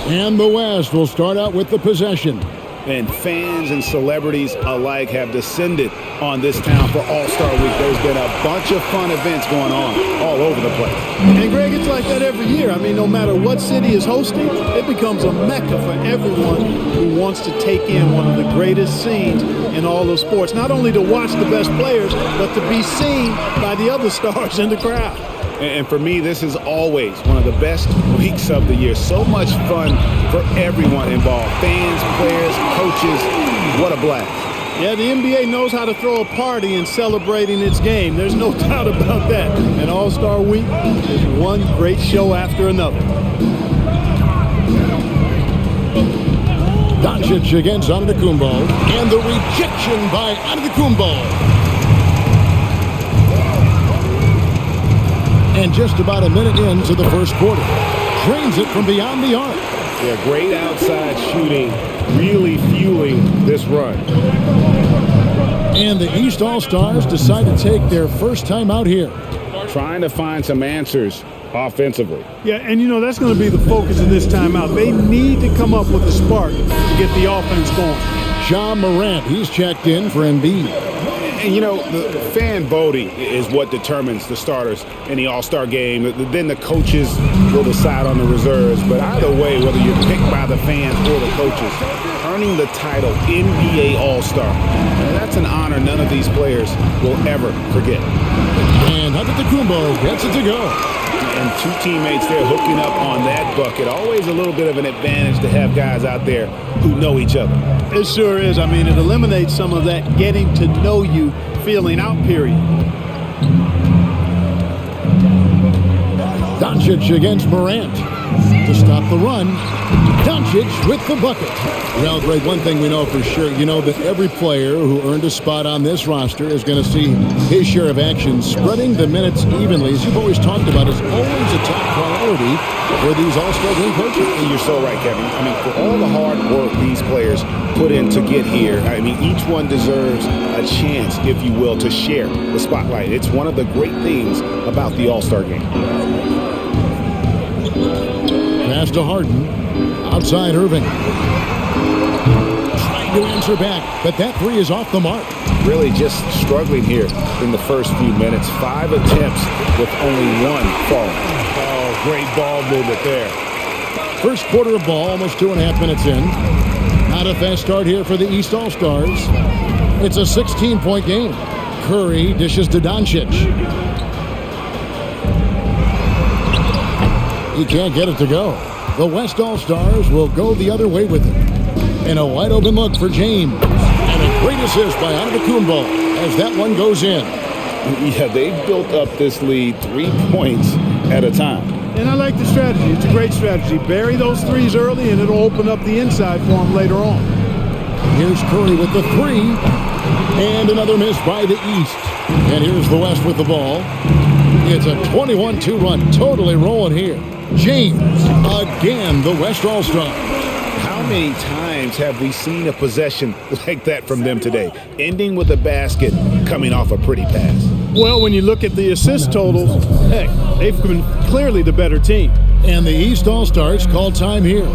And the West will start out with the possession. And fans and celebrities alike have descended on this town for All-Star Week. There's been a bunch of fun events going on all over the place. And, Greg, it's like that every year. I mean, no matter what city is hosting, it becomes a mecca for everyone who wants to take in one of the greatest scenes in all of sports. Not only to watch the best players, but to be seen by the other stars in the crowd. And for me, this is always one of the best weeks of the year. So much fun for everyone involved. Fans, players, coaches. What a blast. Yeah, the NBA knows how to throw a party in celebrating its game. There's no doubt about that. And All-Star Week is one great show after another. Doncic against Antetokounmpo. And the rejection by Antetokounmpo. And just about a minute into the first quarter. Drains it from beyond the arc. Yeah, great outside shooting, really fueling this run. And the East All-Stars decide to take their first time out here. Trying to find some answers offensively. Yeah, and you know, that's going to be the focus of this timeout. They need to come up with a spark to get the offense going. Ja Morant, he's checked in for Embiid. And, you know, the fan voting is what determines the starters in the All-Star game. Then the coaches will decide on the reserves. But either way, whether you're picked by the fans or the coaches, earning the title NBA All-Star, that's an honor none of these players will ever forget. And Antetokounmpo gets it to go. And two teammates there hooking up on that bucket. Always a little bit of an advantage to have guys out there who know each other. It sure is. I mean, it eliminates some of that getting to know you feeling out period. Doncic against Morant to stop the run. Doncic with the bucket. Well, Greg, one thing we know for sure, you know that every player who earned a spot on this roster is going to see his share of action. Spreading the minutes evenly, as you've always talked about, is always a top priority for these All-Star game coaches. And you're so right, Kevin. I mean, for all the hard work these players put in to get here, I mean, each one deserves a chance, if you will, to share the spotlight. It's one of the great things about the All-Star game. Pass to Harden. Outside Irving. Trying to answer back, but that three is off the mark. Really just struggling here in the first few minutes. 5 attempts with only 1 falling. Oh, great ball movement there. First quarter of ball, almost 2.5 minutes in. Not a fast start here for the East All-Stars. It's a 16-point game. Curry dishes to Doncic. He can't get it to go. The West All-Stars will go the other way with it. And a wide open look for James. And a great assist by Antetokounmpo as that one goes in. Yeah, they've built up this lead 3 points at a time. And I like the strategy. It's a great strategy. Bury those threes early and it'll open up the inside for them later on. Here's Curry with the three. And another miss by the East. And here's the West with the ball. It's a 21-2 run. Totally rolling here. James, again, the West All-Star. How many times have we seen a possession like that from them today? Ending with a basket, coming off a pretty pass. Well, when you look at the assist totals, heck, they've been clearly the better team. And the East All-Stars call time here.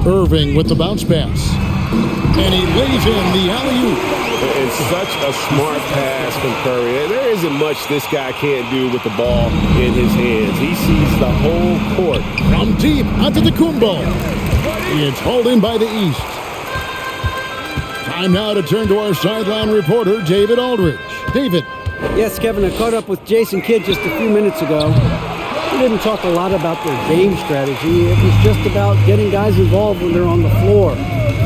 Irving with the bounce pass. And he lays in the alley-oop. It's such a smart pass from Curry. There isn't much this guy can't do with the ball in his hands. He sees the whole court. From deep Antetokounmpo. It's hauled in by the East. Time now to turn to our sideline reporter, David Aldridge. David. Yes, Kevin, I caught up with Jason Kidd just a few minutes ago. He didn't talk a lot about their game strategy. It was just about getting guys involved when they're on the floor.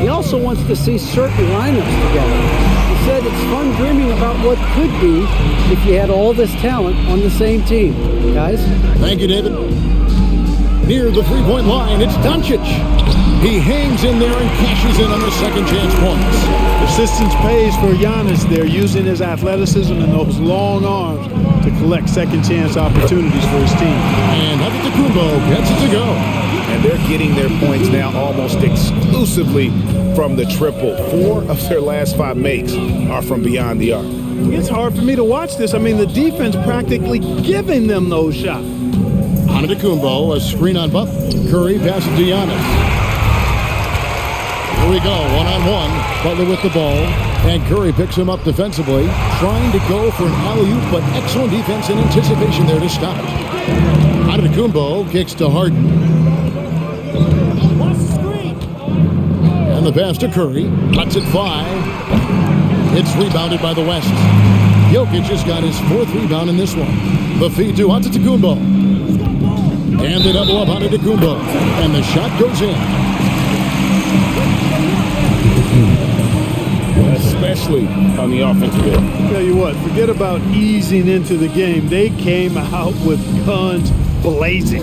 He also wants to see certain lineups together. He said it's fun dreaming about what could be if you had all this talent on the same team. Guys? Thank you, David. Near the three-point line, it's Doncic. He hangs in there and cashes in on the second chance points. Persistence pays for Giannis there, using his athleticism and those long arms to collect second chance opportunities for his team. And Antetokounmpo gets it to go. And they're getting their points now almost exclusively from the triple. 4 of their last 5 makes are from beyond the arc. It's hard for me to watch this. I mean, the defense practically giving them those shots. Antetokounmpo, a screen on Butler. Curry passes to Giannis. Here we go, one-on-one. Butler with the ball. And Curry picks him up defensively. Trying to go for an alley-oop, but excellent defense and anticipation there to stop. Antetokounmpo kicks to Harden. And the pass to Curry. Lets it fly. It's rebounded by the West. Jokic has got his 4th rebound in this one. The feed to Antetokounmpo. And they double up Antetokounmpo. And the shot goes in. Especially on the offensive end. Tell you what, forget about easing into the game. They came out with guns blazing.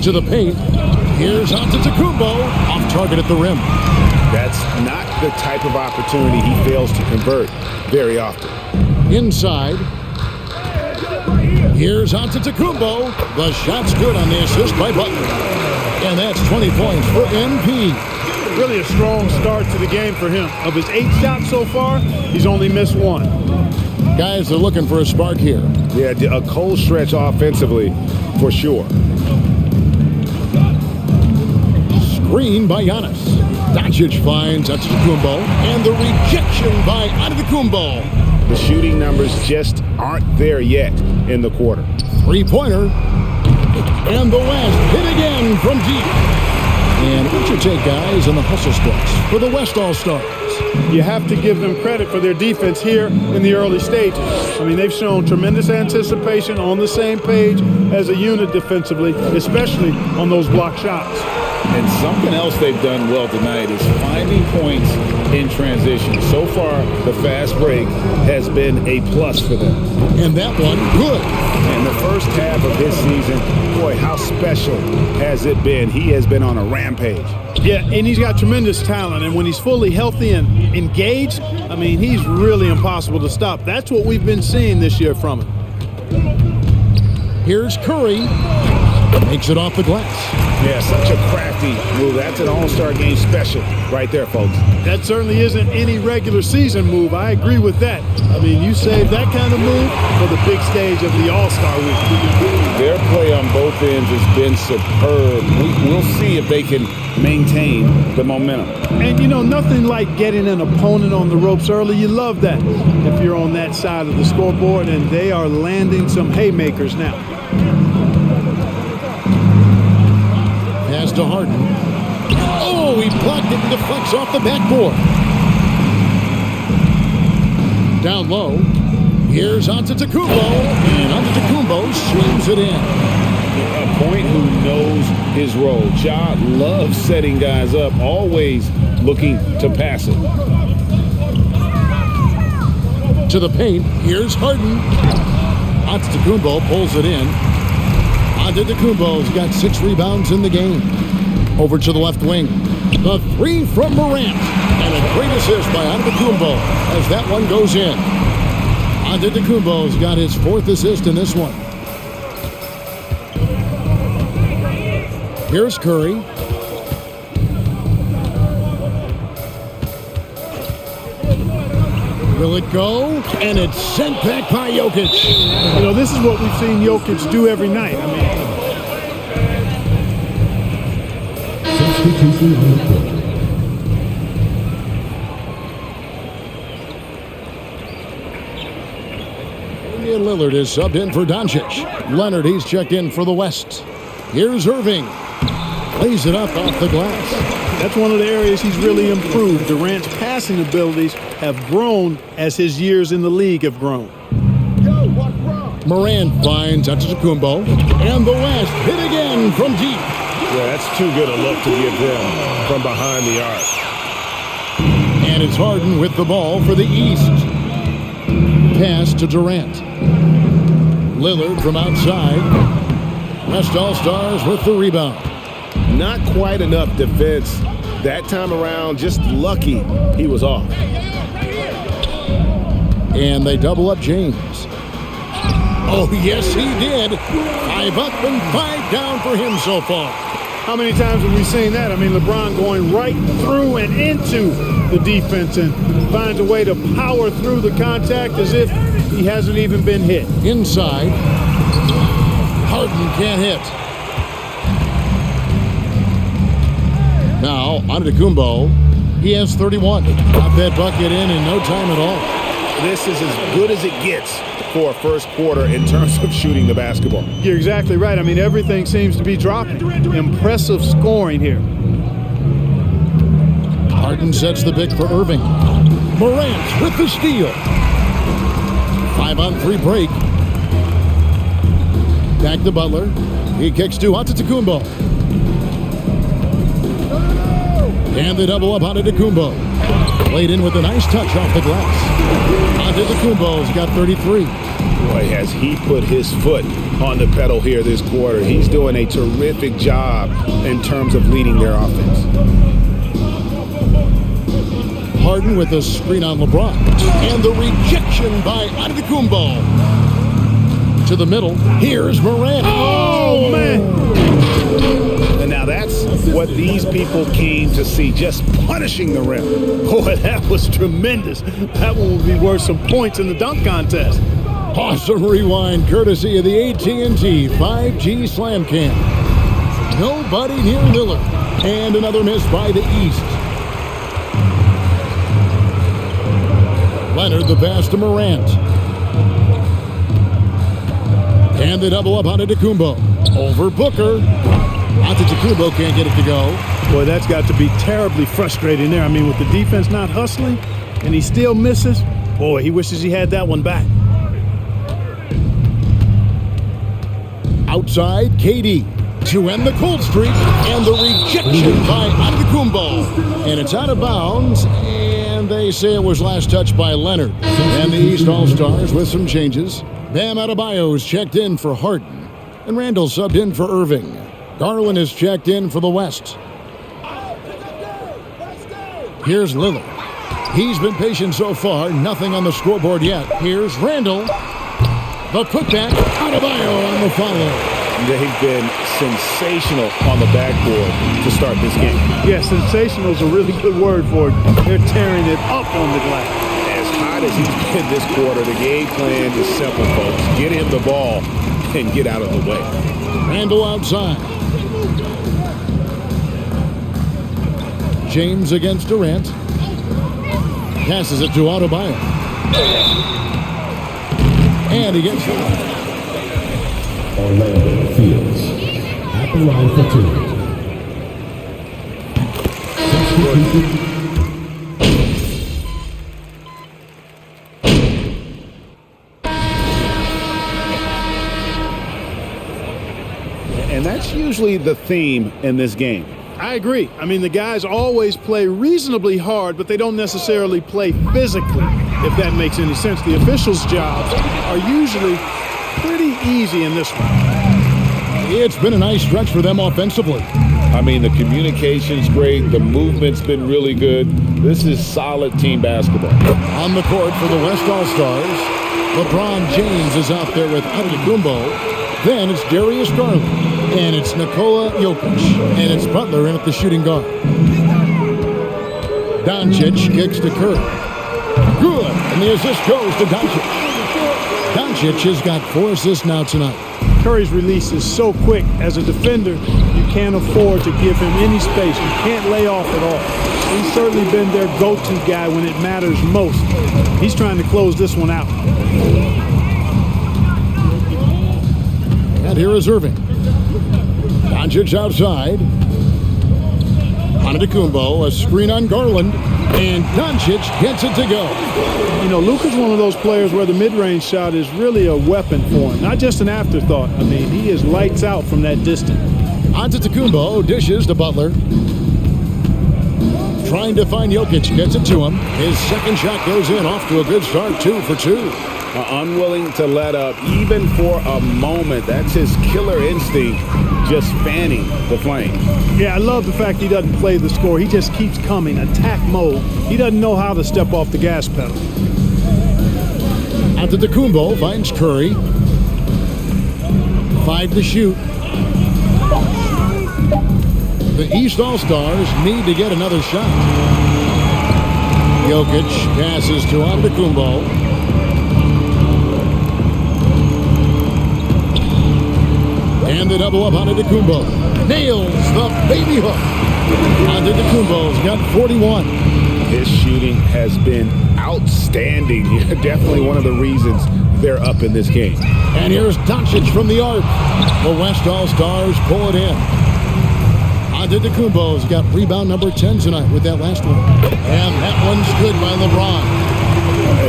To the paint. Here's Antetokounmpo. Off target at the rim. That's not the type of opportunity he fails to convert very often. Inside. Here's Antetokounmpo. The shot's good on the assist by Butler. And that's 20 points for MP. Really a strong start to the game for him. Of his 8 shots so far, he's only missed 1. Guys are looking for a spark here. Yeah, a cold stretch offensively for sure. Screen by Giannis. Doncic finds Antetokounmpo. And the rejection by Antetokounmpo. The shooting numbers just aren't there yet in the quarter. Three-pointer. And the West hit again from deep. And what's your take, guys, on the hustle splits for the West All-Stars? You have to give them credit for their defense here in the early stages. I mean, they've shown tremendous anticipation, on the same page as a unit defensively, especially on those block shots. And something else they've done well tonight is finding points in transition. So far, the fast break has been a plus for them. And that one, good. And the first half of this season, boy, how special has it been? He has been on a rampage. Yeah, and he's got tremendous talent. And when he's fully healthy and engaged, I mean, he's really impossible to stop. That's what we've been seeing this year from him. Here's Curry. Makes it off the glass. Yeah, such a crafty move. That's an all-star game special right there, folks. That certainly isn't any regular season move. I agree with that. I mean, you save that kind of move for the big stage of the All-Star week. Their play on both ends has been superb. We'll see if they can maintain the momentum. And, you know, nothing like getting an opponent on the ropes early. You love that if you're on that side of the scoreboard, and they are landing some haymakers now. Pass to Harden. Oh, he blocked it and deflects off the backboard. Down low. Here's Antetokounmpo. And Antetokounmpo swings it in. A point who knows his role. Ja loves setting guys up, always looking to pass it. To the paint. Here's Harden. Antetokounmpo pulls it in. Antetokounmpo's got 6 rebounds in the game. Over to the left wing. The 3 from Morant. And a great assist by Antetokounmpo as that one goes in. Antetokounmpo's got his 4th assist in this one. Here's Curry. Will it go? And it's sent back by Jokic. You know, this is what we've seen Jokic do every night. I mean, Damian Lillard is subbed in for Doncic. Leonard, he's checked in for the West. Here's Irving. Lays it up off the glass. that's one of the areas he's really improved. Durant's passing abilities have grown as his years in the league have grown. Morant finds Antetokounmpo. And the West hit again from deep. Yeah, that's too good a look to give them from behind the arc. And it's Harden with the ball for the East. Pass to Durant. Lillard from outside. West All-Stars with the rebound. Not quite enough defense that time around. Just lucky he was off. And they double up James. Oh, yes, he did. 5 up and 5 down for him so far. How many times have we seen that? I mean, LeBron going right through and into the defense and finds a way to power through the contact as if he hasn't even been hit. Inside. Harden can't hit. Now, Antetokounmpo. He has 31. Got that bucket in no time at all. This is as good as it gets for a first quarter in terms of shooting the basketball. You're exactly right. I mean, everything seems to be dropping. Impressive scoring here. Harden sets the pick for Irving. Morant with the steal. 5-on-3 break. Back to Butler. He kicks to Antetokounmpo. And the double up Antetokounmpo. Played in with a nice touch off the glass. Antetokounmpo's got 33. Boy, has he put his foot on the pedal here this quarter. He's doing a terrific job in terms of leading their offense. Harden with a screen on LeBron. And the rejection by Antetokounmpo. To the middle. Here's Morant. Oh, man. And now that's what these people came to see, just punishing the rim. Boy, that was tremendous. That one will be worth some points in the dunk contest. Awesome rewind courtesy of the AT&T 5G Slam Cam. Nobody near Lillard. And another miss by the East. Leonard the pass to Morant. And the double up on Antetokounmpo. Over Booker. Antetokounmpo can't get it to go. Boy, that's got to be terribly frustrating there. I mean, with the defense not hustling and he still misses, boy, he wishes he had that one back. Outside, KD to end the cold streak. And the rejection by Antetokounmpo. And it's out of bounds. And they say it was last touched by Leonard. And the East All-Stars with some changes. Bam Adebayo's checked in for Harden. And Randall subbed in for Irving. Garland is checked in for the West. Here's Lillard. He's been patient so far. Nothing on the scoreboard yet. Here's Randall. The putback. Adebayo on the follow. They've been sensational on the backboard to start this game. Yeah, sensational is a really good word for it. They're tearing it up on the glass. As hot as he's been this quarter, the game plan is simple, folks. Get him the ball and get out of the way. Randall outside. James against Durant. Passes it to Adebayo. And he gets it. Orlando Fields at the line for 2. And that's usually the theme in this game. I agree. I mean, the guys always play reasonably hard, but they don't necessarily play physically, if that makes any sense. The officials' jobs are usually pretty easy in this one. It's been a nice stretch for them offensively. I mean, the communication's great. The movement's been really good. This is solid team basketball. On the court for the West All-Stars, LeBron James is out there with Antetokounmpo. Then it's Darius Garland. And it's Nikola Jokic. And it's Butler in at the shooting guard. Doncic kicks to Curry. Good. And the assist goes to Doncic. Doncic has got 4 assists now tonight. Curry's release is so quick. As a defender, you can't afford to give him any space. You can't lay off at all. He's certainly been their go-to guy when it matters most. He's trying to close this one out. And here is Irving. Doncic outside. Antetokounmpo, a screen on Garland. And Doncic gets it to go. You know, Luka's one of those players where the mid-range shot is really a weapon for him. Not just an afterthought. I mean, he is lights out from that distance. Antetokounmpo dishes to Butler. Trying to find Jokic, gets it to him. His second shot goes in, off to a good start, 2 for 2. Unwilling to let up even for a moment. That's his killer instinct. just fanning the flame. Yeah, I love the fact he doesn't play the score. He just keeps coming, attack mode. He doesn't know how to step off the gas pedal. Antetokounmpo finds Curry. 5 to shoot. The East All-Stars need to get another shot. Jokic passes to Antetokounmpo. And the double up on Antetokounmpo. Nails the baby hook. Antetokounmpo's got 41. His shooting has been outstanding. Definitely one of the reasons they're up in this game. And here's Doncic from the arc. The West All-Stars pull it in. Antetokounmpo's got rebound number 10 tonight with that last one. And that one's good by LeBron.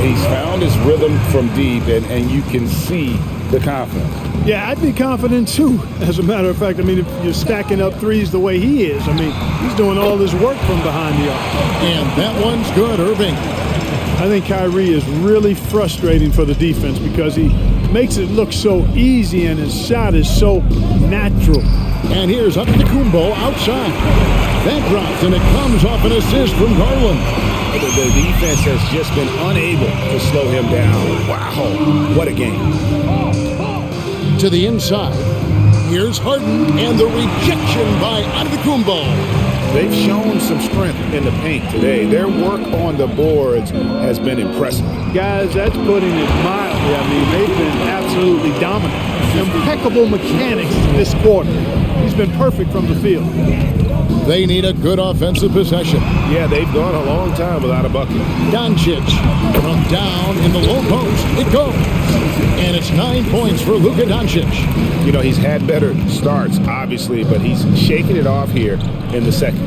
He's found his rhythm from deep, and you can see the confidence. Yeah, I'd be confident too. As a matter of fact, I mean, if you're stacking up threes the way he is, I mean, he's doing all this work from behind the arc. And that one's good, Irving. I think Kyrie is really frustrating for the defense because he makes it look so easy and his shot is so natural. And here's Antetokounmpo outside. That drops, and it comes off an assist from Garland. The defense has just been unable to slow him down. Wow, what a game. To the inside. Here's Harden, and the rejection by Antetokounmpo. They've shown some strength in the paint today. Their work on the boards has been impressive. Guys, that's putting it mildly. I mean, they've been absolutely dominant. Impeccable mechanics this quarter. He's been perfect from the field. They need a good offensive possession. Yeah, they've gone a long time without a bucket. Doncic from down in the low post. It goes. And it's 9 points for Luka Doncic. You know, he's had better starts, obviously, but he's shaking it off here in the second.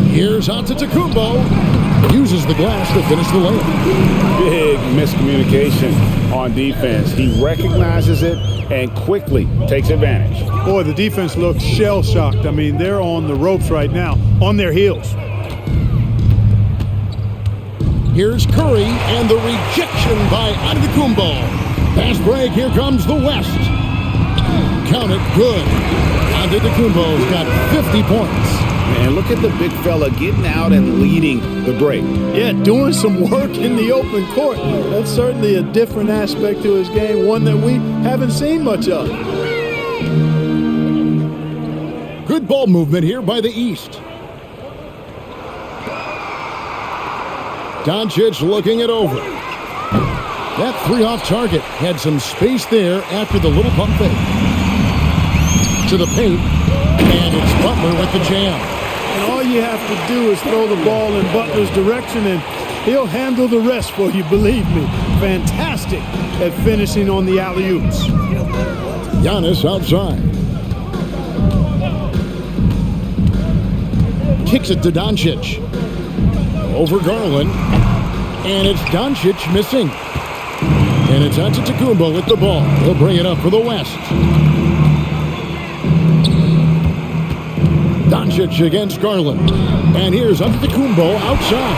Here's Antetokounmpo. Uses the glass to finish the layup. Big miscommunication on defense. He recognizes it and quickly takes advantage. Boy, the defense looks shell-shocked. I mean, they're on the ropes right now, on their heels. Here's Curry, and the rejection by Antetokounmpo. Fast break, here comes the West. Count it, good. Antetokounmpo's got 50 points. And look at the big fella getting out and leading the break. Yeah, doing some work in the open court. That's certainly a different aspect to his game, one that we haven't seen much of. Good ball movement here by the East. Doncic looking it over. That three off target had some space there after the little pump fake. To the paint, and it's Butler with the jam. And all you have to do is throw the ball in Butler's direction, and he'll handle the rest for you, believe me. Fantastic at finishing on the alley-oops. Giannis outside. Kicks it to Doncic. Over Garland. And it's Doncic missing. And it's Antetokounmpo with the ball. He'll bring it up for the West. Doncic against Garland. And here's Antetokounmpo outside.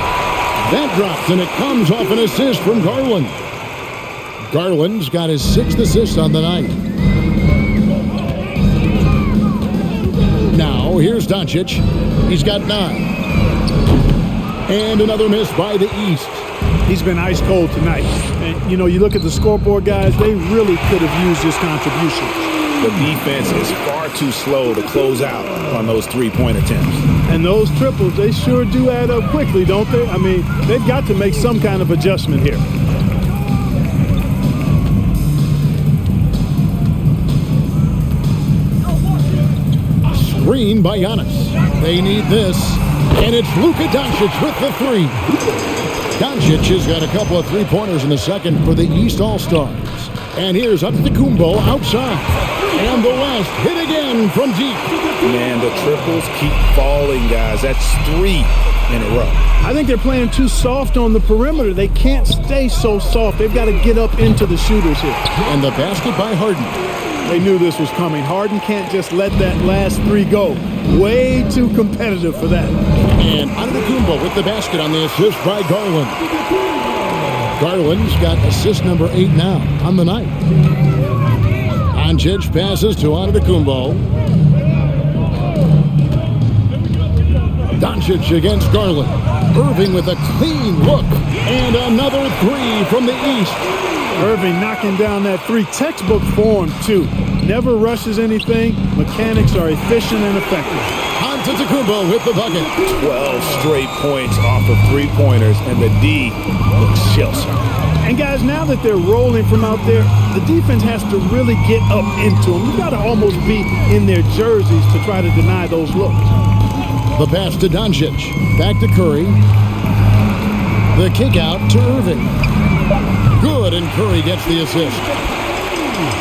That drops, and it comes off an assist from Garland. Garland's got his 6th assist on the night. Now, here's Doncic. He's got 9. And another miss by the East. He's been ice cold tonight. And, you know, you look at the scoreboard, guys, they really could have used his contribution. The defense is far too slow to close out on those three-point attempts. And those triples, they sure do add up quickly, don't they? I mean, they've got to make some kind of adjustment here. Screen by Giannis. They need this. And it's Luka Doncic with the 3. Doncic has got a couple of three-pointers in the second for the East All-Stars. And here's Antetokounmpo outside. And the West hit again from deep. Man, the triples keep falling, guys. That's 3 in a row. I think they're playing too soft on the perimeter. They can't stay so soft. They've got to get up into the shooters here. And the basket by Harden. They knew this was coming. Harden can't just let that last 3 go. Way too competitive for that. And Antetokounmpo with the basket on the assist by Garland. Garland's got assist number 8 now on the night. Doncic passes to Antetokounmpo. Doncic against Garland. Irving with a clean look. And another three from the east. Irving knocking down that three. Textbook form, too. Never rushes anything. Mechanics are efficient and effective. Antetokounmpo with the bucket. 12 straight points off of three-pointers, and the D looks shell-shocked. And guys, now that they're rolling from out there, the defense has to really get up into them. You've got to almost be in their jerseys to try to deny those looks. The pass to Doncic. Back to Curry. The kick out to Irving. Good, and Curry gets the assist.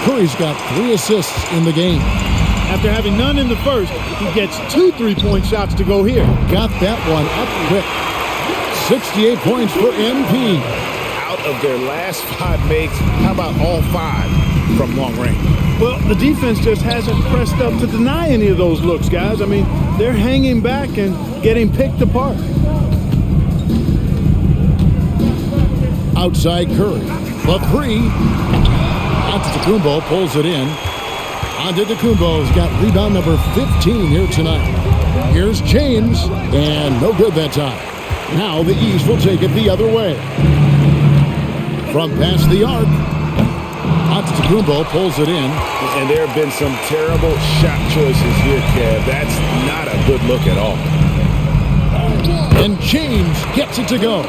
Curry's got 3 assists in the game. After having none in the first, he gets 2 3-point shots to go here. Got that one up quick. 68 points for MP. Out of their last 5 makes, how about all 5 from long range? Well, the defense just hasn't pressed up to deny any of those looks, guys. I mean, they're hanging back and getting picked apart. Outside Curry. The three. Antetokounmpo pulls it in. Antetokounmpo's got rebound number 15 here tonight. Here's James, and no good that time. Now the East will take it the other way. From past the arc, Antetokounmpo pulls it in. And there have been some terrible shot choices here, Kev. That's not a good look at all. And James gets it to go.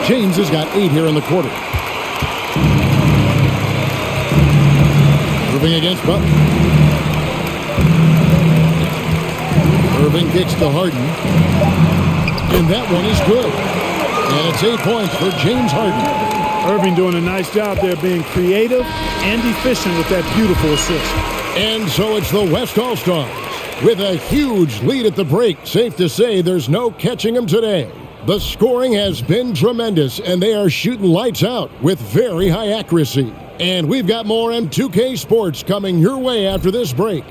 James has got 8 here in the quarter. Irving against Butler. Irving kicks to Harden. And that one is good. And it's 8 points for James Harden. Irving doing a nice job there being creative and efficient with that beautiful assist. And so it's the West All-Stars with a huge lead at the break. Safe to say there's no catching them today. The scoring has been tremendous, and they are shooting lights out with very high accuracy. And we've got more M2K Sports coming your way after this break.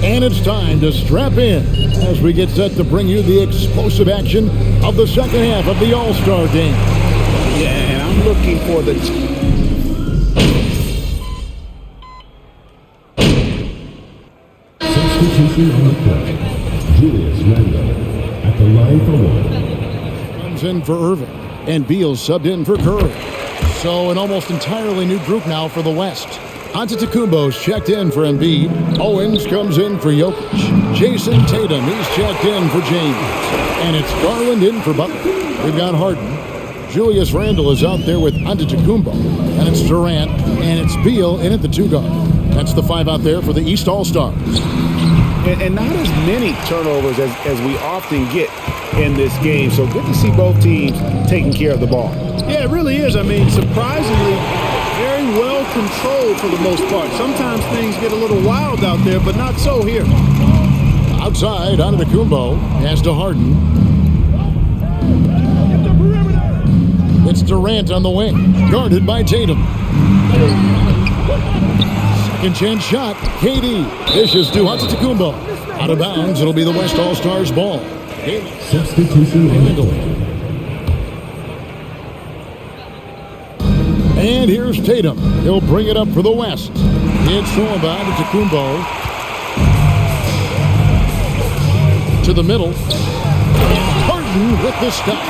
And it's time to strap in as we get set to bring you the explosive action of the second half of the All-Star game. Yeah, and I'm looking for the... Substitution on the court. Julius Randle at the line for one. Comes in for Irving, and Beal subbed in for Curry. So an almost entirely new group now for the West. Antetokounmpo's checked in for Embiid. Owens comes in for Jokic. Jason Tatum, he's checked in for James. And it's Garland in for Butler. We've got Harden. Julius Randle is out there with Antetokounmpo. And it's Durant. And it's Beal in at the 2 guard. That's the 5 out there for the East All-Stars. And not as many turnovers as we often get in this game. So good to see both teams taking care of the ball. Yeah, it really is. I mean, surprisingly, very well controlled for the most part. Sometimes things get a little wild out there, but not so here. Outside, Antetokounmpo pass to Harden. It's Durant on the wing, guarded by Tatum. Second chance shot, KD dishes to Antetokounmpo. Out of bounds, it'll be the West All-Stars ball. Substitution on the court. And here's Tatum. He'll bring it up for the West. It's Sorba to Antetokounmpo. To the middle. And Harden with the stop.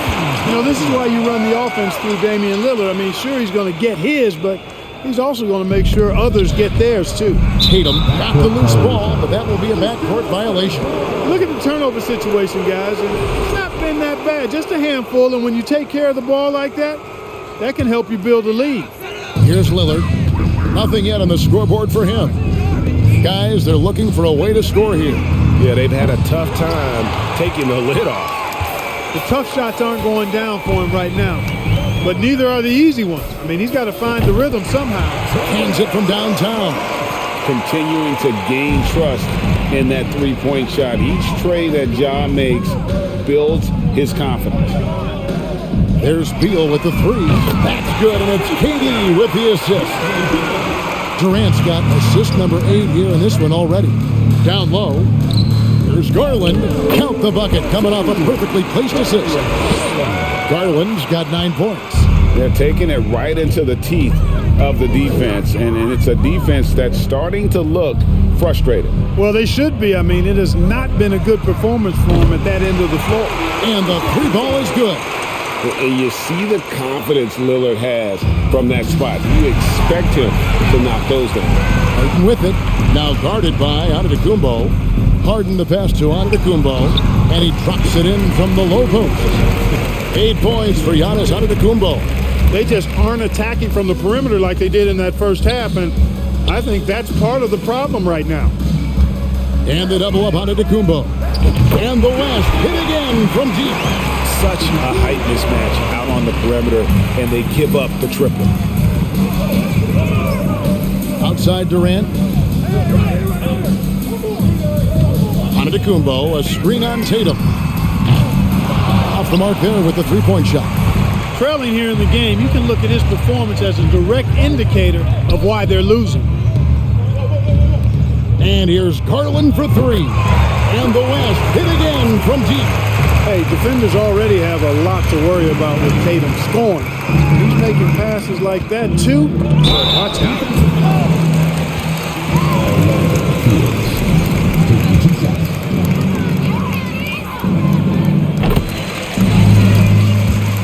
You know, this is why you run the offense through Damian Lillard. I mean, sure, he's going to get his, but he's also going to make sure others get theirs, too. Tatum got the loose ball, but that will be a backcourt violation. Look at the turnover situation, guys. And it's not been that bad, just a handful. And when you take care of the ball like that, that can help you build a lead. Here's Lillard. Nothing yet on the scoreboard for him. Guys, they're looking for a way to score here. Yeah, they've had a tough time taking the lid off. The tough shots aren't going down for him right now, but neither are the easy ones. I mean, he's got to find the rhythm somehow. Hands it from downtown. Continuing to gain trust in that three-point shot. Each trade that Ja makes builds his confidence. There's Beal with the three. That's good, and it's KD with the assist. Durant's got assist number 8 here in this one already. Down low, there's Garland. Count the bucket, coming off a perfectly placed assist. Garland's got 9 points. They're taking it right into the teeth of the defense, and it's a defense that's starting to look frustrated. Well, they should be. I mean, it has not been a good performance for them at that end of the floor. And the three ball is good. And you see the confidence Lillard has from that spot. You expect him to knock those down. Harden with it. Now guarded by Antetokounmpo. Harden the pass to Antetokounmpo. And he drops it in from the low post. 8 points for Giannis Antetokounmpo. They just aren't attacking from the perimeter like they did in that first half, and I think that's part of the problem right now. And the double up Antetokounmpo. And the West hit again from deep. Such a height mismatch out on the perimeter, and they give up the triple. Outside Durant. Antetokounmpo, a screen on Tatum. Off the mark there with the three-point shot. Trailing here in the game, you can look at his performance as a direct indicator of why they're losing. And here's Garland for three. And the West hit again from deep. Hey, defenders already have a lot to worry about with Tatum scoring. He's making passes like that too. Watch out.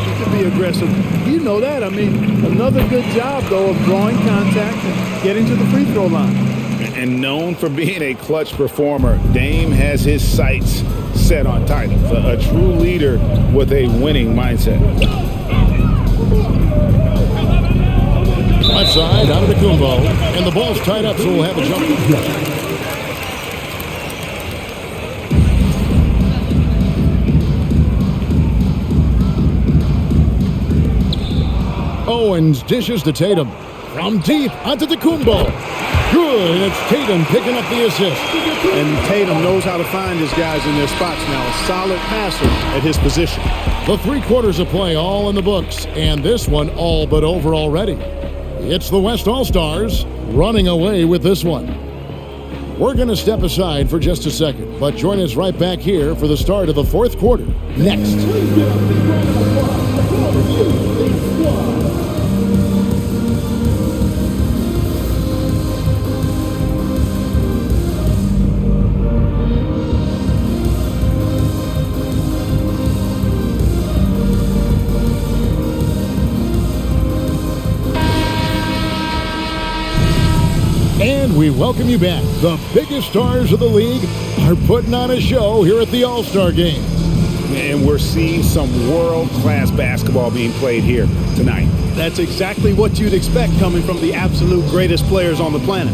He can be aggressive. You know that. I mean, another good job, though, of drawing contact and getting to the free throw line. And known for being a clutch performer, Dame has his sights set on titles. A true leader with a winning mindset. Left side, Antetokounmpo. And the ball's tied up, so we'll have a jump. Owens dishes to Tatum. From deep, Antetokounmpo. Good, and it's Tatum picking up the assist. And Tatum knows how to find his guys in their spots now. A solid passer at his position. The 3 quarters of play all in the books, and this one all but over already. It's the West All-Stars running away with this one. We're going to step aside for just a second, but join us right back here for the start of the 4th quarter next. And we welcome you back. The biggest stars of the league are putting on a show here at the All-Star Game. And we're seeing some world-class basketball being played here tonight. That's exactly what you'd expect coming from the absolute greatest players on the planet.